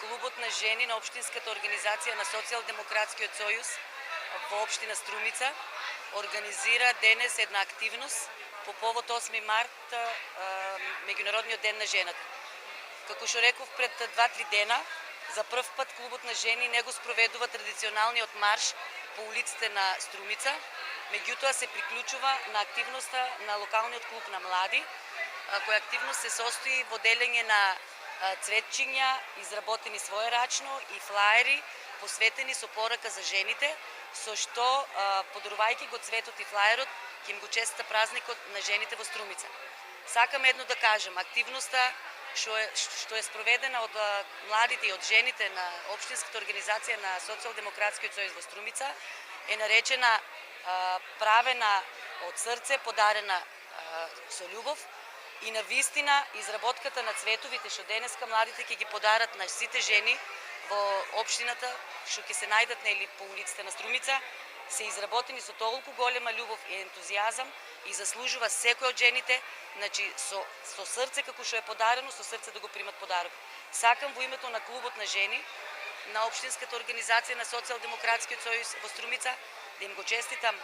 Клубот на жени на Општинската организација на Социјалдемократскиот сојуз во Општина Струмица организира денес една активност по повод 8 март, Меѓународниот ден на жената. Како што реков пред 2-3 дена, за прв пат Клубот на жени не го спроведува традиционалниот марш по улиците на Струмица, меѓутоа се приклучува на активноста на локалниот клуб на млади, која активност се состои во делење на цветчиња, изработени своерачно и флаери, посветени со порака за жените, со што, подарувајќи го цветот и флаерот, ќе им го честита празникот на жените во Струмица. Сакам едно да кажам, активноста што е спроведена од младите и од жените на Општинската организација на Социјалдемократскиот сојуз во Струмица е наречена правена од срце, подарена со љубов и на вистина изработката на цветовите што денеска младите ќе ги подарат на сите жени во општината што ќе се најдат нели по улиците на Струмица се изработени со толку голема љубов и ентузијазам и заслужува секој од жените, значи со срце како што е подарено, со срце да го примат подарок. Сакам во името на Клубот на жени на Општинската организација на Социјалдемократскиот сојуз во Струмица да им го честитам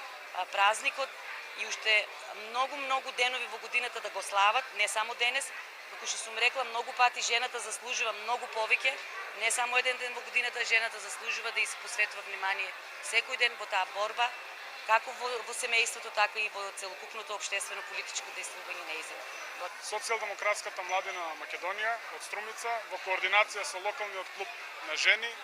празникот и уште многу денови во годината да го слават, не само денес, како што сум рекла, многу пати жената заслужува многу повеќе, не само еден ден во годината, жената заслужува да посветува внимание секој ден во таа борба, како во семејството, така и во целокупното општествено политичко действување нејзино. Социјалдемократската младина на Македонија од Струмица во координација со локалниот клуб на жени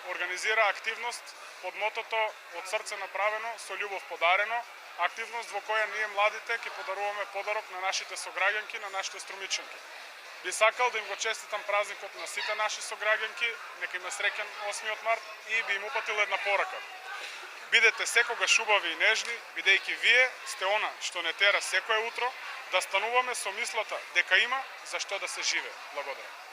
организира активност под мотото од срце направено, со љубов подарено, активност во која ние младите ќе подаруваме подарок на нашите сограѓанки, на нашите струмичанки. Би сакал да им го честитам празникот на сите наши сограѓанки, нека им е среќен 8 март и би им упатил една порака. Бидете секогаш убави и нежни, бидејќи вие сте она што не тера секое утро да стануваме со мислата дека има за што да се живе. Благодарам.